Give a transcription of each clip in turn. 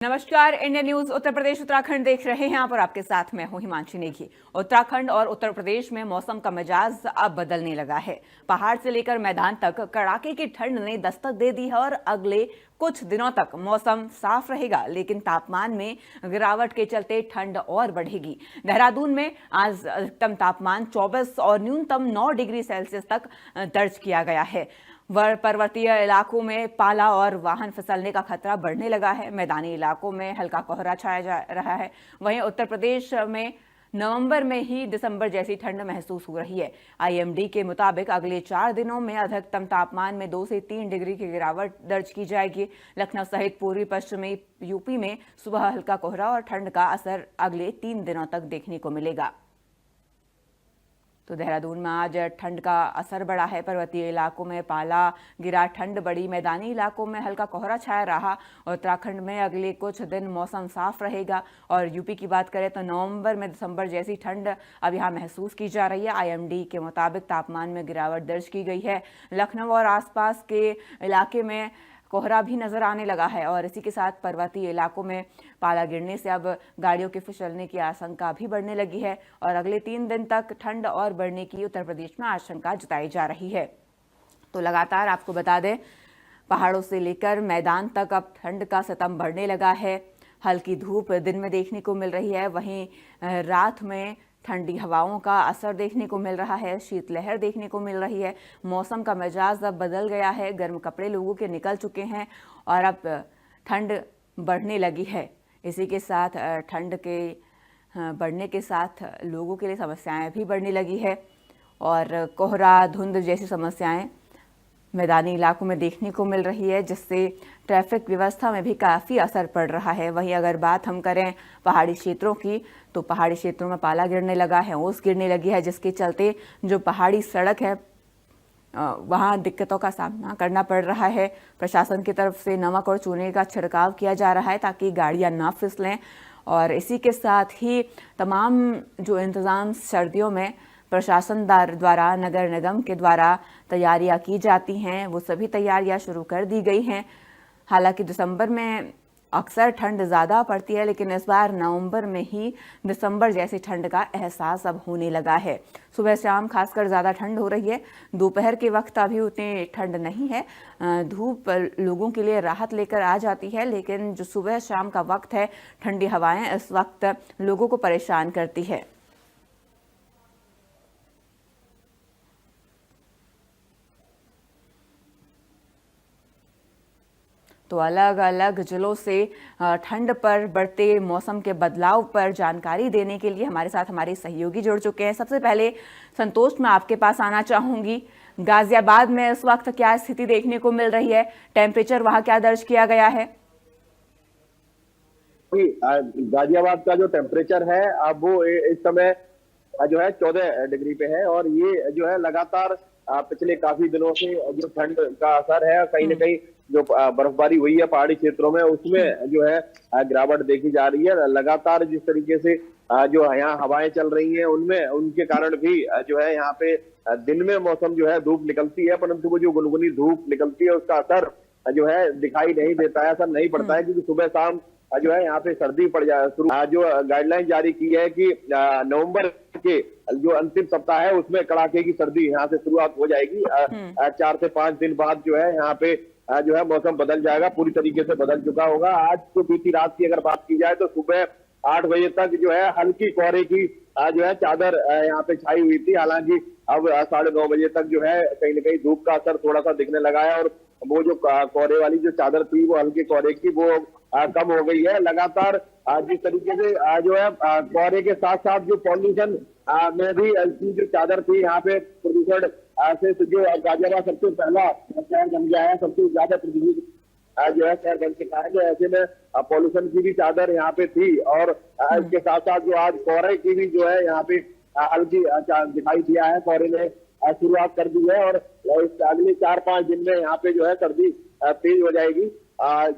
नमस्कार, India news Uttar Pradesh Uttarakhand देख रहे हैं आप और आपके साथ मैं हूं हिमांशी नेगी। उत्तराखंड और उत्तर प्रदेश में मौसम का मिजाज अब बदलने लगा है। पहाड़ से लेकर मैदान तक कड़ाके की ठंड ने दस्तक दे दी है और अगले कुछ दिनों तक मौसम साफ रहेगा, लेकिन तापमान में गिरावट के चलते ठंड और बढ़ेगी। देहरादून में आज अधिकतम तापमान 24 और न्यूनतम 9 डिग्री सेल्सियस तक दर्ज किया गया है। पर्वतीय इलाकों में पाला और वाहन फिसलने का खतरा बढ़ने लगा है। मैदानी इलाकों में हल्का कोहरा छाया जा रहा है। वहीं उत्तर प्रदेश में नवंबर में ही दिसंबर जैसी ठंड महसूस हो रही है। आईएमडी के मुताबिक अगले 4 दिनों में अधिकतम तापमान में 2 से 3 डिग्री की गिरावट दर्ज की जाएगी। लखनऊ सहित पूर्वी पश्चिमी यूपी में सुबह हल्का कोहरा और ठंड का असर अगले 3 दिनों तक देखने को मिलेगा। तो देहरादून में आज ठंड का असर बढ़ा है। पर्वतीय इलाकों में पाला गिरा, ठंड बढ़ी। मैदानी इलाकों में हल्का कोहरा छाया रहा। और उत्तराखंड में अगले कुछ दिन मौसम साफ रहेगा। और यूपी की बात करें तो नवंबर में दिसंबर जैसी ठंड अब यहाँ महसूस की जा रही है। आईएमडी के मुताबिक तापमान में गिरावट दर्ज की गई है। लखनऊ और आसपास के इलाके में कोहरा भी नजर आने लगा है और इसी के साथ पर्वतीय इलाकों में पाला गिरने से अब गाड़ियों के फिसलने की आशंका भी बढ़ने लगी है। और अगले 3 दिन तक ठंड और बढ़ने की उत्तर प्रदेश में आशंका जताई जा रही है। तो लगातार आपको बता दें, पहाड़ों से लेकर मैदान तक अब ठंड का सितम बढ़ने लगा है। हल्की धूप दिन में देखने को मिल रही है, वहीं रात में ठंडी हवाओं का असर देखने को मिल रहा है। शीतलहर देखने को मिल रही है। मौसम का मिजाज अब बदल गया है। गर्म कपड़े लोगों के निकल चुके हैं और अब ठंड बढ़ने लगी है। इसी के साथ ठंड के बढ़ने के साथ लोगों के लिए समस्याएं भी बढ़ने लगी है और कोहरा, धुंध जैसी समस्याएं मैदानी इलाकों में देखने को मिल रही है, जिससे ट्रैफिक व्यवस्था में भी काफ़ी असर पड़ रहा है। वहीं अगर बात हम करें पहाड़ी क्षेत्रों की, तो पहाड़ी क्षेत्रों में पाला गिरने लगा है, ओस गिरने लगी है, जिसके चलते जो पहाड़ी सड़क है वहाँ दिक्कतों का सामना करना पड़ रहा है। प्रशासन की तरफ से नमक और चूने का छिड़काव किया जा रहा है ताकि गाड़ियाँ ना फिसलें। और इसी के साथ ही तमाम जो इंतज़ाम सर्दियों में प्रशासन द्वारा, नगर निगम के द्वारा तैयारियां की जाती हैं, वो सभी तैयारियां शुरू कर दी गई हैं। हालांकि दिसंबर में अक्सर ठंड ज़्यादा पड़ती है, लेकिन इस बार नवंबर में ही दिसंबर जैसी ठंड का एहसास अब होने लगा है। सुबह शाम खासकर ज़्यादा ठंड हो रही है। दोपहर के वक्त अभी उतनी ठंड नहीं है। धूप लोगों के लिए राहत लेकर आ जाती है, लेकिन जो सुबह शाम का वक्त है, ठंडी हवाएं इस वक्त लोगों को परेशान करती है। तो अलग अलग जिलों से ठंड पर बढ़ते मौसम के बदलाव पर जानकारी देने के लिए हमारे साथ हमारे सहयोगी जुड़ चुके हैं। सबसे पहले संतोष, मैं आपके पास आना चाहूंगी। गाजियाबाद में इस वक्त क्या स्थिति देखने को मिल रही है? टेम्परेचर वहां क्या दर्ज किया गया है? गाजियाबाद का जो टेम्परेचर है अब वो इस समय जो है 14 डिग्री पे है। और ये जो है लगातार पिछले काफी दिनों से जो ठंड का असर है, कहीं ना कहीं जो बर्फबारी हुई है पहाड़ी क्षेत्रों में, उसमें जो है गिरावट देखी जा रही है। लगातार जिस तरीके से जो यहाँ हवाएं चल रही हैं, उनमें उनके कारण भी जो है यहाँ पे दिन में मौसम जो है धूप निकलती है, परंतु वो जो गुनगुनी धूप निकलती है उसका असर जो है दिखाई नहीं देता है, असर नहीं पड़ता है, क्योंकि सुबह शाम जो है यहाँ पे सर्दी पड़ जाए शुरू। जो गाइडलाइन जारी की है कि नवंबर के जो अंतिम सप्ताह है उसमें कड़ाके की सर्दी यहाँ से शुरुआत हो जाएगी। 4 से 5 दिन बाद जो है यहाँ पे जो है मौसम बदल जाएगा, पूरी तरीके से बदल चुका होगा। आज तो बीती रात की अगर बात की जाए तो सुबह 8 बजे तक जो है हल्की कोहरे की जो है चादर यहाँ पे छाई हुई थी। हालांकि अब 9:30 बजे तक जो है कहीं ना कहीं धूप का असर थोड़ा सा दिखने लगा है और वो जो कोहरे वाली जो चादर थी, वो हल्के कोहरे की, वो कम हो गई है। लगातार जिस तरीके से जो है कोहरे के साथ साथ जो पॉल्यूशन में भी जो चादर थी, यहाँ पे प्रदूषण से जो गाजियाबाद सबसे पहला शहर बन गया है, सबसे ज्यादा प्रदूषित जो है शहर बन चुका है। तो ऐसे में पॉल्यूशन की भी चादर यहाँ पे थी और इसके साथ साथ जो आज कोहरे की भी जो है यहाँ पे हल्की दिखाई दिया है, कोहरे ने शुरुआत कर दी है। और अगले 4-5 दिन में यहाँ पे जो है सर्दी तेज हो जाएगी।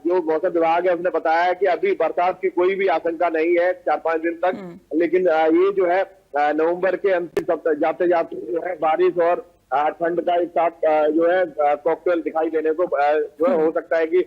जो मौसम विभाग है उसने बताया है कि अभी बरसात की कोई भी आशंका नहीं है 4-5 दिन तक, लेकिन ये जो है नवंबर के अंतिम सप्ताह जाते जाते जो है बारिश और ठंड का एक साथ जो है कॉकटेल दिखाई देने को जो है हो सकता है कि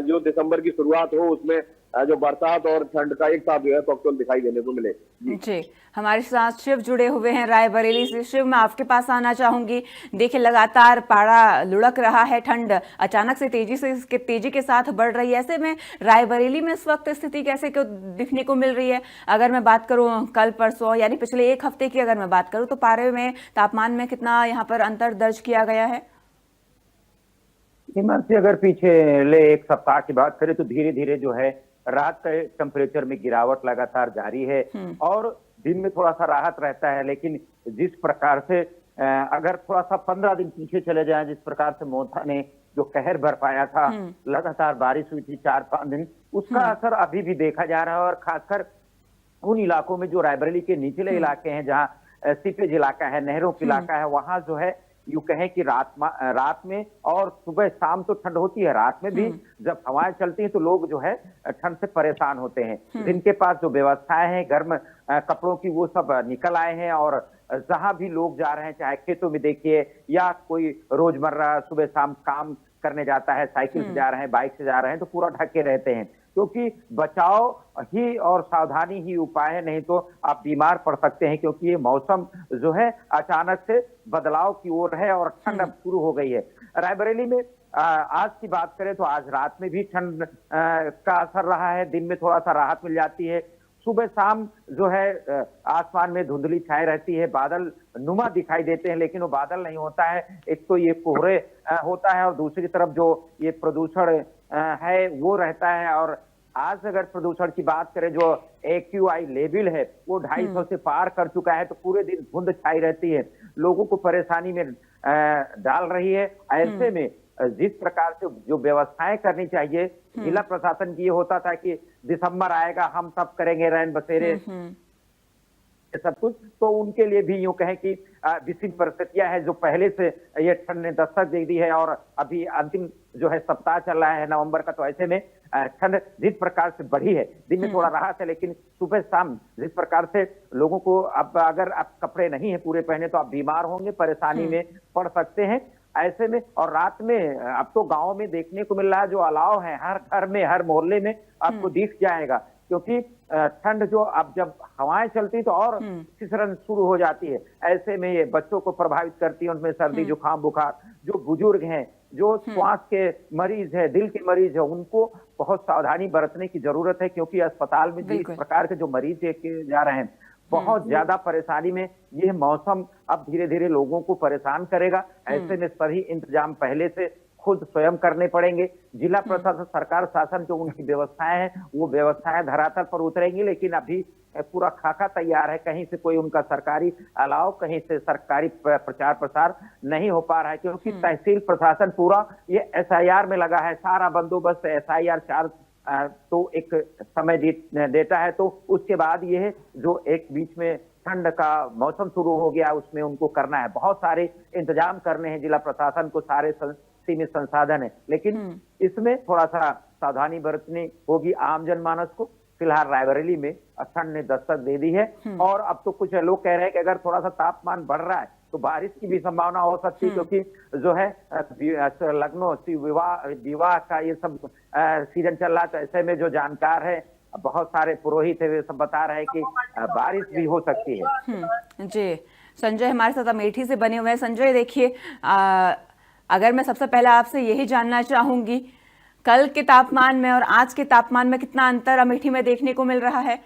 जो दिसंबर की शुरुआत हो उसमें जो बरसात और ठंड का एक साथ जो है कॉकटेल दिखाई देने को मिले। जी, हमारे साथ शिव जुड़े हुए हैं रायबरेली से। शिव, मैं आपके पास आना चाहूंगी। देखिए, लगातार पारा लुढ़क रहा है, ठंड अचानक से तेजी के साथ बढ़ रही है। ऐसे में रायबरेली में इस वक्त स्थिति कैसे क्यों दिखने को मिल रही है? अगर मैं बात करूं कल परसों यानी पिछले एक हफ्ते की अगर मैं बात करूं तो पारे में तापमान में कितना यहाँ पर अंतर दर्ज किया गया है? हिमांशी, अगर पीछे ले एक सप्ताह की बात करें तो धीरे धीरे जो है रात के टेम्परेचर में गिरावट लगातार जारी है और दिन में थोड़ा सा राहत रहता है। लेकिन जिस प्रकार से अगर थोड़ा सा 15 दिन पीछे चले जाएं, जिस प्रकार से मोथा ने जो कहर बरपाया था, लगातार बारिश हुई थी 4-5 दिन, उसका असर अभी भी देखा जा रहा है। और खासकर उन इलाकों में जो रायबरेली के निचले इलाके हैं, जहाँ सीपेज इलाका है, नहरों का इलाका है, वहां जो है यूं कहें कि रात में और सुबह शाम तो ठंड होती है, रात में भी जब हवाएं चलती हैं तो लोग जो है ठंड से परेशान होते हैं। जिनके पास जो व्यवस्थाएं हैं गर्म कपड़ों की, वो सब निकल आए हैं और जहां भी लोग जा रहे हैं, चाहे खेतों में देखिए या कोई रोजमर्रा सुबह शाम काम करने जाता है, साइकिल से जा रहे हैं, बाइक से जा रहे हैं, तो पूरा ढके रहते हैं, क्योंकि बचाव ही और सावधानी ही उपाय है, नहीं तो आप बीमार पड़ सकते हैं। क्योंकि ये मौसम जो है अचानक से बदलाव की ओर है और ठंड अब शुरू हो गई है। रायबरेली में आज की बात करें तो आज रात में भी ठंड का असर रहा है, दिन में थोड़ा सा राहत मिल जाती है। सुबह शाम जो है आसमान में धुंधली छाई रहती है, बादल नुमा दिखाई देते हैं, लेकिन वो बादल नहीं होता है। एक तो ये कोहरे होता है और दूसरी तरफ जो ये प्रदूषण है वो रहता है। और आज अगर प्रदूषण की बात करें, जो AQI लेवल है वो 250 से पार कर चुका है, तो पूरे दिन धुंध छाई रहती है, लोगों को परेशानी में डाल रही है। ऐसे में जिस प्रकार से जो व्यवस्थाएं करनी चाहिए, जिला प्रशासन की ये होता था कि दिसंबर आएगा हम सब करेंगे रैन बसेरे सब कुछ, तो उनके लिए भी यूं कहें कि विशिष्ट परिस्थितियां हैं जो पहले से ये ठंड ने दस्तक दे दी है। और अभी अंतिम जो है सप्ताह चल रहा है नवंबर का, तो ऐसे में ठंड जिस प्रकार से बढ़ी है, दिन में थोड़ा राहत है, लेकिन सुबह शाम जिस प्रकार से लोगों को अब अगर आप कपड़े नहीं है पूरे पहने तो आप बीमार होंगे, परेशानी में पड़ सकते हैं। ऐसे में और रात में अब तो गांव में देखने को मिल रहा है, जो अलाव है हर घर में, हर मोहल्ले में आपको दिख जाएगा, क्योंकि ठंड जो अब जब हवाएं चलती तो और सिसरन शुरू हो जाती है। ऐसे में ये बच्चों को प्रभावित करती है, उनमें सर्दी जुकाम बुखार, जो बुजुर्ग हैं, जो श्वास के मरीज है, दिल के मरीज है, उनको बहुत सावधानी बरतने की जरूरत है। क्योंकि अस्पताल में जिस प्रकार के जो मरीज जा रहे हैं, बहुत ज्यादा परेशानी में यह मौसम अब धीरे धीरे लोगों को परेशान करेगा। ऐसे में सभी इंतजाम पहले से खुद स्वयं करने पड़ेंगे। जिला प्रशासन, सरकार शासन जो उनकी व्यवस्थाएं हैं वो व्यवस्थाएं धरातल पर उतरेंगी, लेकिन अभी पूरा खाका तैयार है, कहीं से कोई उनका सरकारी अलाव, कहीं से सरकारी प्रचार प्रसार नहीं हो पा रहा है। क्योंकि तहसील प्रशासन पूरा ये SIR में लगा है, सारा बंदोबस्त SIR 4 तो एक समय देता है, तो उसके बाद ये जो एक बीच में ठंड का मौसम शुरू हो गया उसमें उनको करना है, बहुत सारे इंतजाम करने हैं जिला प्रशासन को, सारे सीमित संसाधन है, लेकिन इसमें थोड़ा सा सावधानी बरतनी होगी आम जनमानस को। फिलहाल रायबरेली में ठंड ने दस्तक दे दी है और अब तो कुछ लोग कह रहे हैं कि अगर थोड़ा सा तापमान बढ़ रहा है तो बारिश की भी संभावना हो सकती है, क्योंकि जो है लग्नो विवाह का ये सब सीजन चल रहा है। तो ऐसे में जो जानकार है, बहुत सारे पुरोहित है, वे सब बता रहे हैं कि बारिश भी हो सकती है। जी, संजय हमारे साथ अमेठी से बने हुए हैं। संजय, देखिए, अगर मैं सबसे पहले आपसे यही जानना चाहूंगी, कल के तापमान में और आज के तापमान में कितना अंतर अमेठी में देखने को मिल रहा है?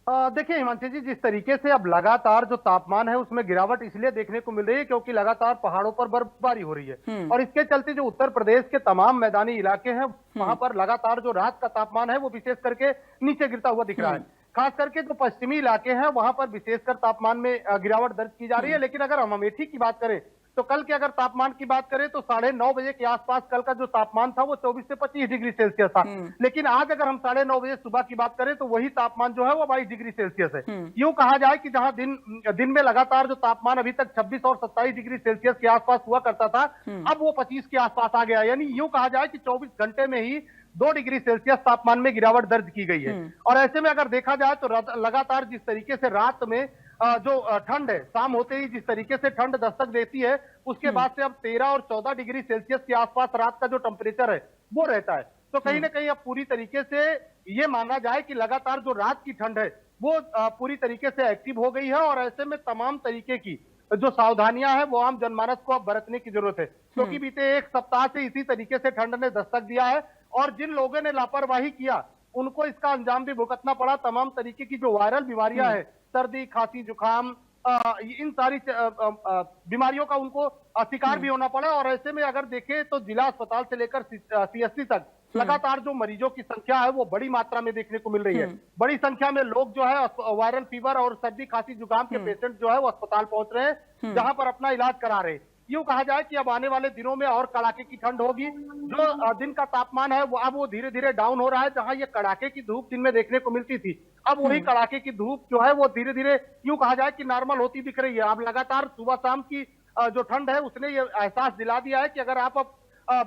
देखिए हिमांशी जी, जिस तरीके से अब लगातार जो तापमान है उसमें गिरावट इसलिए देखने को मिल रही है क्योंकि लगातार पहाड़ों पर बर्फबारी हो रही है और इसके चलते जो उत्तर प्रदेश के तमाम मैदानी इलाके हैं वहां पर लगातार जो रात का तापमान है वो विशेष करके नीचे गिरता हुआ दिख रहा है। खास करके जो पश्चिमी इलाके हैं वहां पर विशेषकर तापमान में गिरावट दर्ज की जा रही है। लेकिन अगर हम अमेठी की बात करें तो कल के अगर तापमान की बात करें तो 9:30 बजे के आसपास कल का जो तापमान था वो 24 से 25 डिग्री सेल्सियस था। लेकिन आज अगर हम 9:30 बजे सुबह की बात करें तो वही तापमान जो है वो 22 डिग्री सेल्सियस है। यूं कहा जाए कि जहां दिन में लगातार जो तापमान अभी तक 26 और 27 डिग्री सेल्सियस के आसपास हुआ करता था, अब वो 25 के आसपास आ गया। यानी यूं कहा जाए कि 24 घंटे में ही 2 डिग्री सेल्सियस तापमान में गिरावट दर्ज की गई है। और ऐसे में अगर देखा जाए तो लगातार जिस तरीके से रात में जो ठंड है, शाम होते ही जिस तरीके से ठंड दस्तक देती है, उसके बाद से अब 13 और 14 डिग्री सेल्सियस के आसपास रात का जो टेम्परेचर है वो रहता है। तो कहीं ना कहीं अब पूरी तरीके से ये माना जाए कि लगातार जो रात की ठंड है वो पूरी तरीके से एक्टिव हो गई है, और ऐसे में तमाम तरीके की जो सावधानियां हैं वो आम जनमानस को अब बरतने की जरूरत है, क्योंकि बीते एक सप्ताह से इसी तरीके से ठंड ने दस्तक दिया है, और जिन लोगों ने लापरवाही किया उनको इसका अंजाम भी भुगतना पड़ा। तमाम तरीके की जो वायरल बीमारियां हैं, सर्दी, खांसी, जुकाम, इन सारी बीमारियों का उनको शिकार भी होना पड़ा। और ऐसे में अगर देखें तो जिला अस्पताल से लेकर सीएससी तक लगातार जो मरीजों की संख्या है वो बड़ी मात्रा में देखने को मिल रही है। बड़ी संख्या में लोग जो है वायरल फीवर और सर्दी, खांसी, जुकाम के पेशेंट जो है वो अस्पताल पहुंच रहे हैं, जहां पर अपना इलाज करा रहे हैं। यूं कहा जाए कि अब आने वाले दिनों में और कड़ाके की ठंड होगी। जो दिन का तापमान है वो धीरे धीरे डाउन हो रहा है। जहां ये कड़ाके की धूप दिन में देखने को मिलती थी, अब वही कड़ाके की धूप जो है वो धीरे धीरे यूं कहा जाए कि नॉर्मल होती दिख रही है। अब लगातार सुबह शाम की जो ठंड है उसने ये एहसास दिला दिया है कि अगर आप अब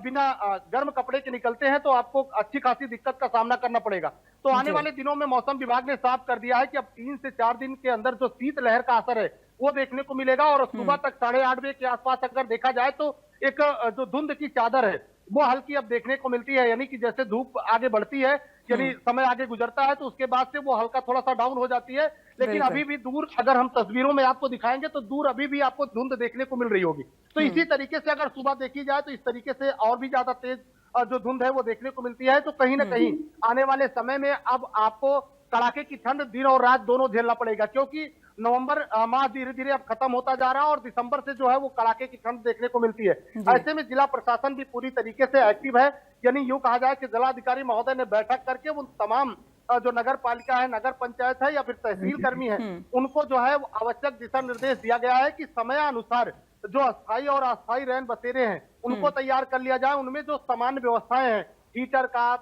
बिना गर्म कपड़े के निकलते हैं तो आपको अच्छी खासी दिक्कत का सामना करना पड़ेगा। तो आने वाले दिनों में मौसम विभाग ने साफ कर दिया है कि अब 3 से 4 दिन के अंदर जो शीत लहर का असर है वो देखने को मिलेगा, और सुबह तक 8:30 बजे के आसपास अगर देखा जाए तो एक जो धुंध की चादर है वो हल्की अब देखने को मिलती है। यानी कि जैसे धूप आगे बढ़ती है, यानी समय आगे गुजरता है, तो उसके बाद से वो हल्का थोड़ा सा डाउन हो जाती है। लेकिन अभी भी दूर अगर हम तस्वीरों में आपको दिखाएंगे तो दूर अभी भी आपको धुंध देखने को मिल रही होगी। तो इसी तरीके से अगर सुबह देखी जाए तो इस तरीके से और भी ज्यादा तेज जो धुंध है वो देखने को मिलती है। तो कहीं ना कहीं आने वाले समय में अब आपको कड़ाके की ठंड दिन और रात दोनों झेलना पड़ेगा, क्योंकि नवंबर माह धीरे धीरे अब खत्म होता जा रहा है और दिसंबर से जो है वो कड़ाके की ठंड देखने को मिलती है। ऐसे में जिला प्रशासन भी पूरी तरीके से एक्टिव है। यानी यूं कहा जाए कि जिलाधिकारी महोदय ने बैठक करके उन तमाम जो नगर पालिका है, नगर पंचायत है या फिर तहसील कर्मी है, उनको जो है आवश्यक दिशा निर्देश दिया गया है कि समयानुसार जो अस्थायी और अस्थायी रैन बसेरे हैं उनको तैयार कर लिया जाए। उनमें जो सामान्य व्यवस्थाएं हैं, हीटर का,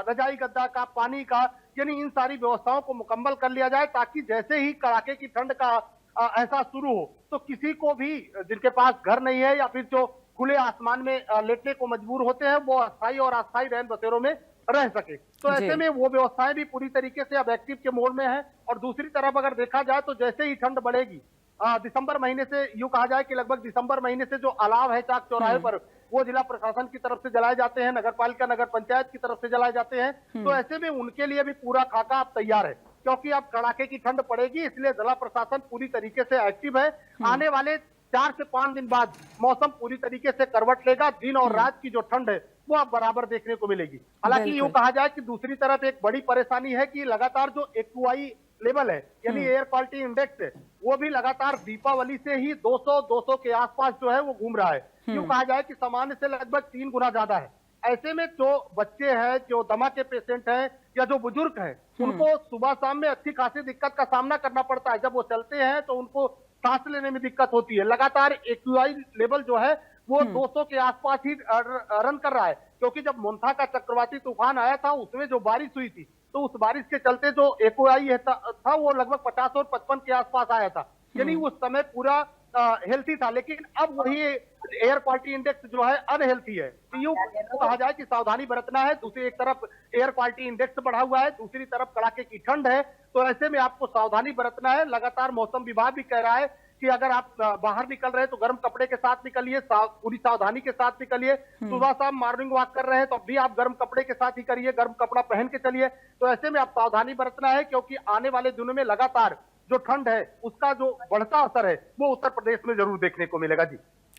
रजाई गद्दा का, पानी का, यानी इन सारी व्यवस्थाओं को मुकम्मल कर लिया जाए, ताकि जैसे ही कड़ाके की ठंड का एहसास शुरू हो तो किसी को भी जिनके पास घर नहीं है या फिर जो खुले आसमान में लेटने को मजबूर होते हैं वो अस्थायी और अस्थायी रैन बसेरों में रह सके। तो ऐसे में वो व्यवस्थाएं भी पूरी तरीके से अब एक्टिव के मोड में है। और दूसरी तरफ अगर देखा जाए तो जैसे ही ठंड बढ़ेगी, दिसंबर महीने से यूं कहा जाए कि लगभग दिसंबर महीने से जो अलाव है चाक चौराहे पर वो जिला प्रशासन की तरफ से जलाए जाते हैं, नगर पालिका, नगर पंचायत की तरफ से जलाए जाते हैं। तो ऐसे में उनके लिए भी पूरा खाका अब तैयार है, क्योंकि अब कड़ाके की ठंड पड़ेगी, इसलिए जिला प्रशासन पूरी तरीके से एक्टिव है। आने वाले 4 से 5 दिन बाद मौसम पूरी तरीके से करवट लेगा। दिन और रात की जो ठंड है वो अब बराबर देखने को मिलेगी। हालांकि यूं कहा जाए कि दूसरी तरफ एक बड़ी परेशानी है कि लगातार जो एक्यूआई लेवल है, यानी एयर क्वालिटी इंडेक्स है, वो भी लगातार दीपावली से ही 200 के आसपास जो है वो घूम रहा है। यूं कहा जाए कि सामान्य से लगभग 3 गुना ज्यादा है। ऐसे में जो बच्चे हैं, जो दमा के पेशेंट हैं या जो बुजुर्ग हैं, उनको सुबह शाम में अच्छी खासी दिक्कत का सामना करना पड़ता है। जब वो चलते हैं तो उनको सांस लेने में दिक्कत होती है। लगातार एक्यूआई लेवल जो है वो 200 के आसपास ही रन कर रहा है, क्योंकि जब मोन्था का चक्रवाती तूफान आया था उसमें जो बारिश हुई थी तो उस बारिश के चलते जो एक्यूआई था वो लगभग 50 और 55 के आसपास आया था। यानी उस समय पूरा हेल्थी था, लेकिन अब वही एयर क्वालिटी इंडेक्स जो है अनहेल्थी है। यूं कहा जाए कि सावधानी बरतना है। दूसरी एक तरफ एयर क्वालिटी इंडेक्स बढ़ा हुआ है, दूसरी तरफ कड़ाके की ठंड है, तो ऐसे में आपको सावधानी बरतना है। लगातार मौसम विभाग भी कह रहा है कि अगर आप बाहर निकल रहे हैं तो गर्म कपड़े के साथ निकलिए, पूरी सावधानी के साथ निकलिए। सुबह शाम मॉर्निंग वॉक कर रहे हैं तो अब भी आप गर्म कपड़े के साथ ही करिए, गर्म कपड़ा पहन के चलिए। तो ऐसे में आप सावधानी बरतना है, क्योंकि आने वाले दिनों में लगातार जो ठंड है उसका जो बढ़ता असर है वो उत्तर प्रदेश में जरूर देखने को मिलेगा।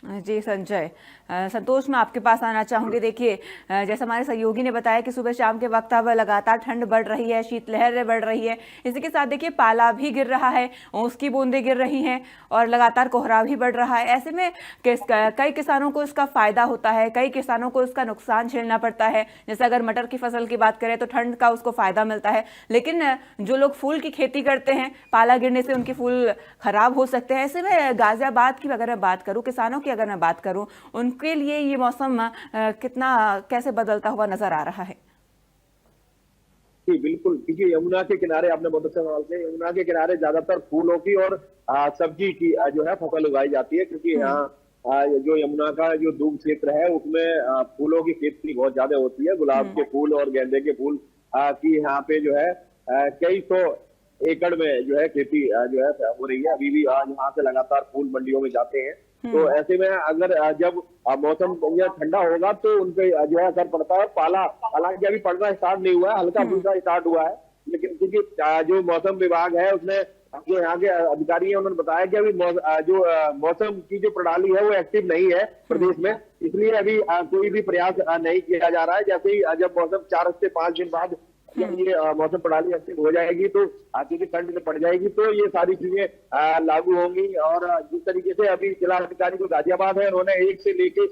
जी संजय, संतोष मैं आपके पास आना चाहूंगी। देखिए, जैसे हमारे सहयोगी ने बताया कि सुबह शाम के वक्त अब लगातार ठंड बढ़ रही है, शीतलहर बढ़ रही है, इसी के साथ देखिए पाला भी गिर रहा है, उसकी बूंदें गिर रही हैं और लगातार कोहरा भी बढ़ रहा है। ऐसे में कई किसानों को इसका फायदा होता है, कई किसानों को इसका नुकसान झेलना पड़ता है। जैसे अगर मटर की फसल की बात करें तो ठंड का उसको फायदा मिलता है, लेकिन जो लोग फूल की खेती करते हैं, पाला गिरने से उनके फूल खराब हो सकते हैं। ऐसे में गाजियाबाद की अगर मैं बात करूँ, किसानों अगर मैं बात करूं, उनके लिए ये मौसम कैसे बदलता हुआ नजर आ रहा है? जी बिल्कुल, क्योंकि यमुना के किनारे आपने बहुत अच्छा सवाल किया। यमुना के किनारे ज्यादातर फूलों की और सब्जी की जो है फसल उगाई जाती है, क्योंकि यहाँ जो यमुना का जो दूब क्षेत्र है उसमें फूलों की खेती बहुत ज्यादा होती है। गुलाब के फूल और गेंदे के फूल की यहाँ पे जो है कई सौ एकड़ में जो है खेती जो है हो रही है। अभी भी यहाँ से लगातार फूल मंडियों में जाते हैं तो ऐसे में अगर जब मौसम यह ठंडा होगा तो उनके जो है असर पड़ता है। पाला हालांकि अभी पड़ना स्टार्ट नहीं हुआ है, हल्का फुल्का स्टार्ट हुआ है, लेकिन क्योंकि जो मौसम विभाग है उसने जो यहाँ के अधिकारी हैं उन्होंने बताया कि अभी जो मौसम की जो प्रणाली है वो एक्टिव नहीं है प्रदेश में, इसलिए अभी कोई भी प्रयास नहीं किया जा रहा है। जैसे ही जब मौसम 4 से 5 दिन बाद जब ये मौसम प्रणाली एक्टिव हो जाएगी तो क्योंकि ठंड में पड़ जाएगी तो ये सारी चीजें लागू होंगी। और जिस तरीके से अभी जिला अधिकारी जो गाजियाबाद है उन्होंने 1 से लेके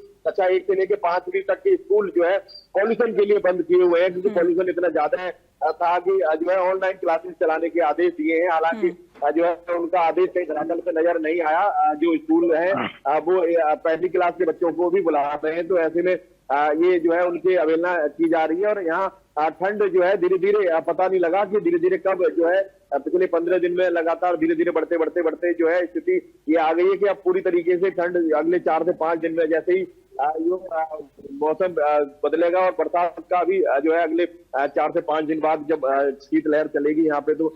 5वीं तक के स्कूल जो है पॉल्यूशन के लिए बंद किए हुए हैं, क्योंकि पॉल्यूशन इतना ज्यादा है था कि जो है ऑनलाइन क्लासेस चलाने के आदेश दिए हैं। हालांकि जो है उनका आदेश कहीं धरातल पे नजर नहीं आया। जो स्कूल है वो पहली क्लास के बच्चों को भी बुला रहे हैं, तो ऐसे में ये जो है उनकी अवहेलना की जा रही है। और यहाँ ठंड जो है धीरे धीरे पता नहीं लगा कि धीरे धीरे कब जो है पिछले 15 दिन में लगातार धीरे धीरे बढ़ते जो है स्थिति ये आ गई है कि अब पूरी तरीके से ठंड अगले 4 से 5 दिन में जैसे ही मौसम बदलेगा और बरसात का भी जो है अगले 4 से 5 दिन बाद जब शीतलहर चलेगी यहाँ पे तो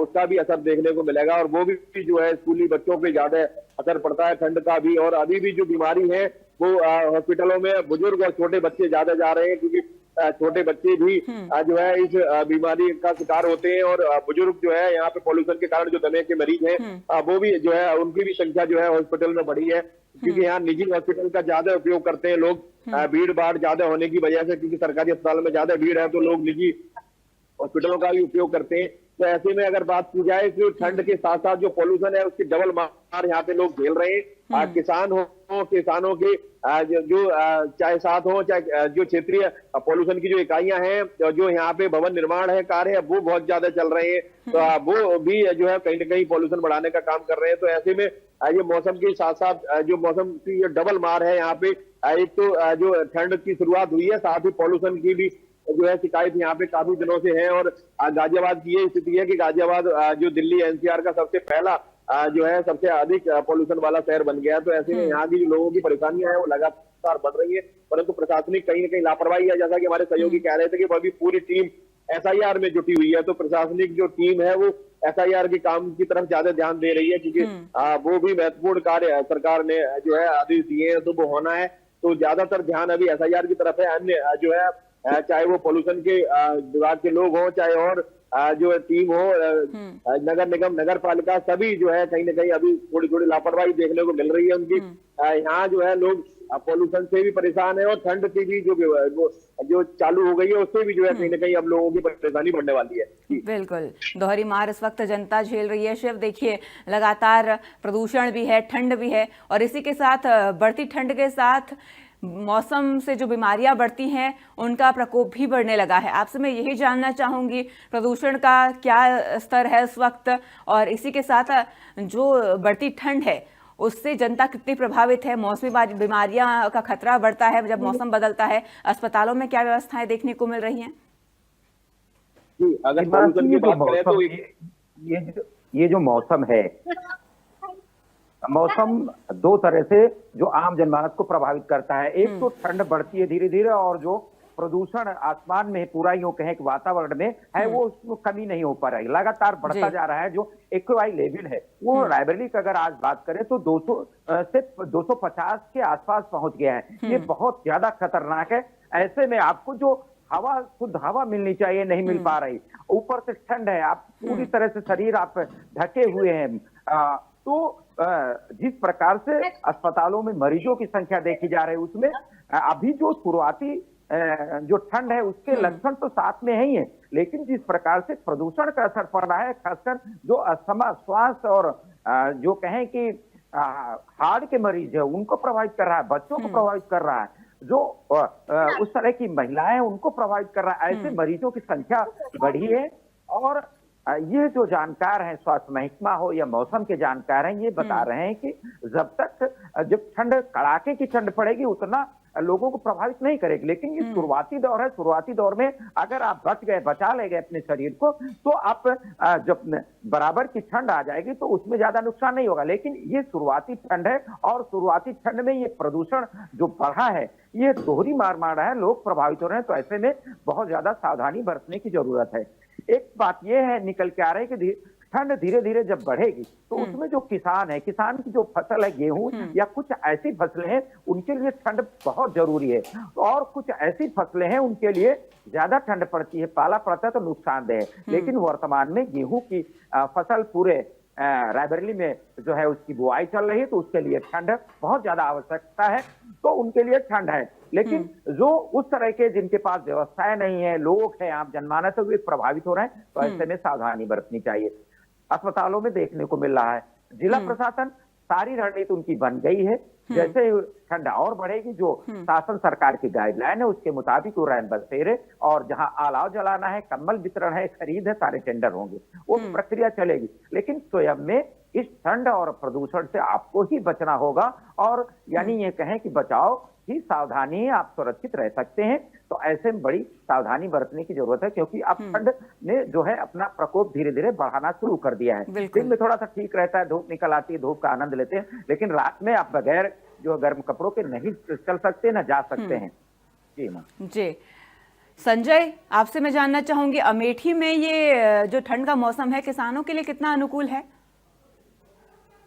उसका भी असर देखने को मिलेगा। और वो भी जो है स्कूली बच्चों पे ज्यादा असर पड़ता है ठंड का भी। और अभी भी जो बीमारी है वो हॉस्पिटलों में बुजुर्ग और छोटे बच्चे ज्यादा जा रहे हैं, क्योंकि छोटे बच्चे भी जो है इस बीमारी का शिकार होते हैं। और बुजुर्ग जो है यहाँ पे पॉल्यूशन के कारण जो दमे के मरीज हैं वो भी जो है उनकी भी संख्या जो है हॉस्पिटल में बढ़ी है, क्योंकि यहाँ निजी हॉस्पिटल का ज्यादा उपयोग करते हैं लोग भीड़ भाड़ ज्यादा होने की वजह से, क्योंकि सरकारी अस्पताल में ज्यादा भीड़ है तो लोग निजी हॉस्पिटलों का भी उपयोग करते हैं। तो ऐसे में अगर बात की जाए तो ठंड के साथ साथ जो पॉल्यूशन है उसकी डबल मार यहाँ पे लोग झेल रहे हैं। किसानों के जो चाहे साथ हो चाहे जो क्षेत्रीय पॉल्यूशन की जो इकाइयां हैं जो यहाँ पे भवन निर्माण है कार्य है वो बहुत ज्यादा चल रहे हैं, तो वो भी जो है कहीं ना कहीं पॉल्यूशन बढ़ाने का काम कर रहे हैं। तो ऐसे में ये मौसम के साथ साथ जो मौसम की ये डबल मार है यहाँ पे, एक तो जो ठंड की शुरुआत हुई है साथ ही पॉल्यूशन की भी जो है शिकायत यहाँ पे काफी दिनों से है। और गाजियाबाद की ये स्थिति है कि गाजियाबाद जो दिल्ली एनसीआर का सबसे पहला जो है सबसे अधिक पॉल्यूशन वाला शहर बन गया। तो ऐसे में यहाँ की जो लोगों की परेशानियां हैं वो लगातार बढ़ रही है, परंतु प्रशासनिक कहीं ना कहीं लापरवाही है। जैसा कि हमारे सहयोगी कह रहे थे कि अभी पूरी टीम एसआईआर में जुटी हुई है, तो प्रशासनिक जो टीम है वो एसआईआर के काम की तरफ ज्यादा ध्यान दे रही है, क्योंकि वो भी महत्वपूर्ण कार्य सरकार ने जो है आदेश दिए हैं तो वो होना है। तो ज्यादातर ध्यान अभी एसआईआर की तरफ है। अन्य जो है चाहे वो पॉल्यूशन के विभाग के लोग हों चाहे और जो टीम हो नगर निगम नगर पालिका सभी जो है कहीं ना कहीं अभी थोड़ी थोड़ी लापरवाही देखने को मिल रही है उनकी। यहाँ जो है लोग पॉल्यूशन से भी परेशान है और ठंड की भी जो चालू हो गई है उससे भी जो है कहीं ना कहीं अब लोगों की परेशानी बढ़ने वाली है। बिल्कुल, दोहरी मार इस वक्त जनता झेल रही है। शिव, देखिए लगातार प्रदूषण भी है, ठंड भी है, और इसी के साथ बढ़ती ठंड के साथ मौसम से जो बीमारियां बढ़ती हैं उनका प्रकोप भी बढ़ने लगा है। आपसे मैं यही जानना चाहूंगी प्रदूषण का क्या स्तर है इस वक्त, और इसी के साथ जो बढ़ती ठंड है उससे जनता कितनी प्रभावित है। मौसमी बीमारियां का खतरा बढ़ता है जब मौसम बदलता है। अस्पतालों में क्या व्यवस्थाएं देखने को मिल रही हैं? अगर पॉल्यूशन की बात करें तो ये जो मौसम है, मौसम दो तरह से जो आम जनमानस को प्रभावित करता है। एक तो ठंड बढ़ती है धीरे धीरे, और जो प्रदूषण आसमान में पूरा यूं कहें कि वातावरण में है वो उसमें कमी नहीं हो पा रही, लगातार बढ़ता जा रहा है। जो एक्यूआई लेवल है वो रायबरेली का अगर आज बात करें तो 200 से 250 के आसपास पहुंच गया है। ये बहुत ज्यादा खतरनाक है। ऐसे में आपको जो हवा, शुद्ध हवा मिलनी चाहिए नहीं मिल पा रही, ऊपर से ठंड है, आप पूरी तरह से शरीर आप ढके हुए हैं। तो जिस प्रकार से अस्पतालों में मरीजों की संख्या देखी जा रही है उसमें अभी जो शुरुआती जो ठंड है उसके लक्षण तो साथ में ही है, लेकिन जिस प्रकार से प्रदूषण का असर पड़ रहा है खासकर जो अस्थमा, श्वास और जो कहें कि हार्ट के मरीज है उनको प्रभावित कर रहा है, बच्चों को प्रभावित कर रहा है, जो उस तरह की महिलाएं उनको प्रभावित कर रहा है। ऐसे मरीजों की संख्या बढ़ी है। और ये जो जानकार हैं, स्वास्थ्य महकमा हो या मौसम के जानकार हैं, ये बता रहे हैं कि जब ठंड, कड़ाके की ठंड पड़ेगी उतना लोगों को प्रभावित नहीं करेगी, लेकिन ये शुरुआती दौर है। शुरुआती दौर में अगर आप बचा ले गए अपने शरीर को तो आप जब बराबर की ठंड आ जाएगी तो उसमें ज्यादा नुकसान नहीं होगा। लेकिन ये शुरुआती ठंड है, और शुरुआती ठंड में ये प्रदूषण जो बढ़ा है ये दोहरी मार रहा है, लोग प्रभावित हो रहे हैं। तो ऐसे में बहुत ज्यादा सावधानी बरतने की जरूरत है। एक बात यह है निकल के आ रही है कि ठंड धीरे धीरे जब बढ़ेगी तो उसमें जो किसान है, किसान की जो फसल है गेहूं या कुछ ऐसी फसलें हैं उनके लिए ठंड बहुत जरूरी है, और कुछ ऐसी फसलें हैं उनके लिए ज्यादा ठंड पड़ती है, पाला पड़ता है तो नुकसानदेह है। लेकिन वर्तमान में गेहूं की फसल पूरे रायबरेली में जो है उसकी बुआई चल रही है, तो उसके लिए ठंड बहुत ज्यादा आवश्यकता है, तो उनके लिए ठंड है। लेकिन जो उस तरह के जिनके पास व्यवस्थाएं नहीं है, लोग हैं, आम जनमानस है, वे प्रभावित हो रहे हैं, तो ऐसे में सावधानी बरतनी चाहिए। अस्पतालों में देखने को मिल रहा है, जिला प्रशासन सारी रणनीति उनकी बन गई है। जैसे ठंड और बढ़ेगी, जो शासन सरकार की गाइडलाइन है उसके मुताबिक वो रैन बसेरे और जहां अलाव जलाना है, कंबल वितरण है, खरीद है, सारे टेंडर होंगे, वो प्रक्रिया चलेगी। लेकिन स्वयं में इस ठंड और प्रदूषण से आपको ही बचना होगा, और यानी ये कहें कि बचाओ ही सावधानी है, आप सुरक्षित रह सकते हैं। तो ऐसे में बड़ी सावधानी बरतने की जरूरत है, क्योंकि अब ठंड ने जो है अपना प्रकोप धीरे धीरे बढ़ाना शुरू कर दिया है। दिन में थोड़ा सा ठीक रहता है, धूप निकल आती है, धूप का आनंद लेते हैं, लेकिन रात में आप बगैर जो गर्म कपड़ों के नहीं चल सकते, न जा सकते हैं। जी मां जी संजय, आपसे मैं जानना चाहूंगी, अमेठी में ये जो ठंड का मौसम है किसानों के लिए कितना अनुकूल है?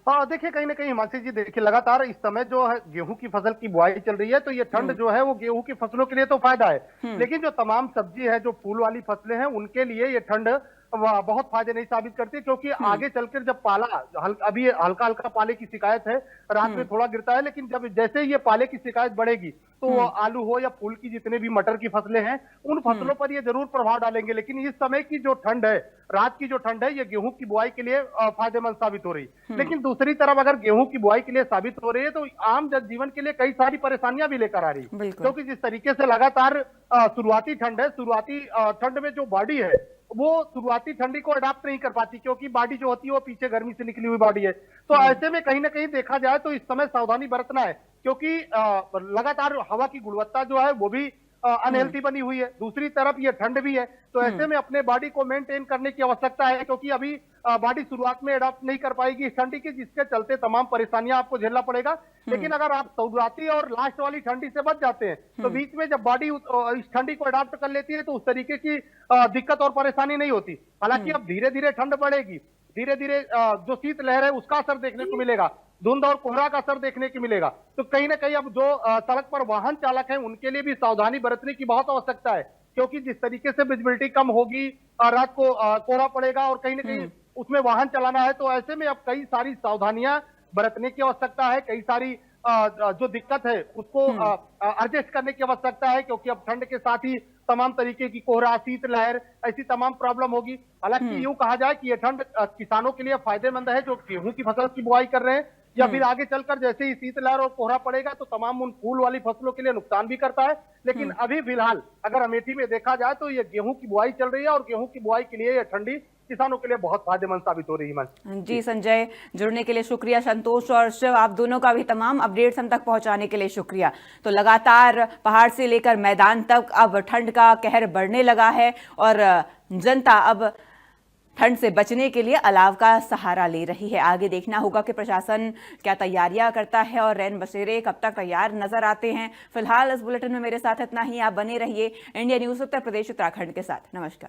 देखिए, कहीं ना कहीं हिमांशी जी, देखिए लगातार इस समय जो है गेहूं की फसल की बुआई चल रही है, तो ये ठंड जो है वो गेहूं की फसलों के लिए तो फायदा है, लेकिन जो तमाम सब्जी है, जो फूल वाली फसलें हैं, उनके लिए ये ठंड बहुत फायदे नहीं साबित करती, क्योंकि आगे चलकर जब पाला अभी हल्का हल्का पाले की शिकायत है, रात में थोड़ा गिरता है, लेकिन जब जैसे ये पाले की शिकायत बढ़ेगी तो आलू हो या फूल की जितने भी मटर की फसलें हैं, उन फसलों पर ये जरूर प्रभाव डालेंगे। लेकिन इस समय की जो ठंड है, रात की जो ठंड है, ये गेहूं की बुआई के लिए फायदेमंद साबित हो रही है। लेकिन दूसरी तरफ अगर गेहूं की बुआई के लिए साबित हो रही है, तो आम जनजीवन के लिए कई सारी परेशानियां भी लेकर आ रही है, क्योंकि जिस तरीके से लगातार शुरुआती ठंड है, शुरुआती ठंड में जो बॉडी है वो शुरुआती ठंडी को अडॉप्ट नहीं कर पाती, क्योंकि बॉडी जो होती है वो पीछे गर्मी से निकली हुई बॉडी है। तो ऐसे में कहीं ना कहीं देखा जाए तो इस समय सावधानी बरतना है, क्योंकि लगातार हवा की गुणवत्ता जो है वो भी अनहेल्थी बनी हुई है, दूसरी तरफ ये ठंड भी है। तो ऐसे में अपने बॉडी को मेंटेन करने की आवश्यकता है, क्योंकि अभी बॉडी शुरुआत में अडॉप्ट नहीं कर पाएगी इस ठंडी की, जिसके चलते तमाम परेशानियां आपको झेलना पड़ेगा। लेकिन अगर आप शुरुआती और लास्ट वाली ठंडी से बच जाते हैं, तो बीच में जब बॉडी इस ठंडी को अडॉप्ट कर लेती है, तो उस तरीके की दिक्कत और परेशानी नहीं होती। हालांकि अब धीरे धीरे ठंड बढ़ेगी, धीरे धीरे जो शीत लहर है उसका असर देखने को मिलेगा, धुंध और कोहरा का असर देखने को मिलेगा। तो कहीं ना कहीं अब जो सड़क पर वाहन चालक हैं उनके लिए भी सावधानी बरतने की बहुत आवश्यकता है, क्योंकि जिस तरीके से विजिबिलिटी कम होगी, रात को कोहरा पड़ेगा और कहीं ना कहीं उसमें वाहन चलाना है, तो ऐसे में अब कई सारी सावधानियां बरतने की आवश्यकता है, कई सारी जो दिक्कत है उसको एडजस्ट करने की आवश्यकता है, क्योंकि अब ठंड के साथ ही तमाम तरीके की कोहरा, शीत लहर, ऐसी तमाम प्रॉब्लम होगी। हालांकि यूं कहा जाए कि यह ठंड किसानों के लिए फायदेमंद है जो गेहूं की फसल की बुआई कर रहे हैं, या फिर आगे चलकर जैसे ही शीतलहर और कोहरा पड़ेगा तो तमाम उन फूल वाली फसलों के लिए नुकसान भी करता है। लेकिन अभी फिलहाल अगर अमेठी में देखा जाए तो ये गेहूं की बुआई चल रही है, और गेहूं की बुआई के लिए यह ठंडी किसानों के लिए बहुत फायदेमंद साबित हो रही है। जी संजय, जुड़ने के लिए शुक्रिया। संतोष और शिव, आप दोनों का भी तमाम अपडेट्स हम तक पहुंचाने के लिए शुक्रिया। तो लगातार पहाड़ से लेकर मैदान तक अब ठंड का कहर बढ़ने लगा है, और जनता अब ठंड से बचने के लिए अलाव का सहारा ले रही है। आगे देखना होगा कि प्रशासन क्या तैयारियां करता है और रैन बसेरे कब तक तैयार नजर आते हैं। फिलहाल इस बुलेटिन में मेरे साथ इतना ही। आप बने रहिए इंडिया न्यूज उत्तर प्रदेश उत्तराखंड के साथ। नमस्कार।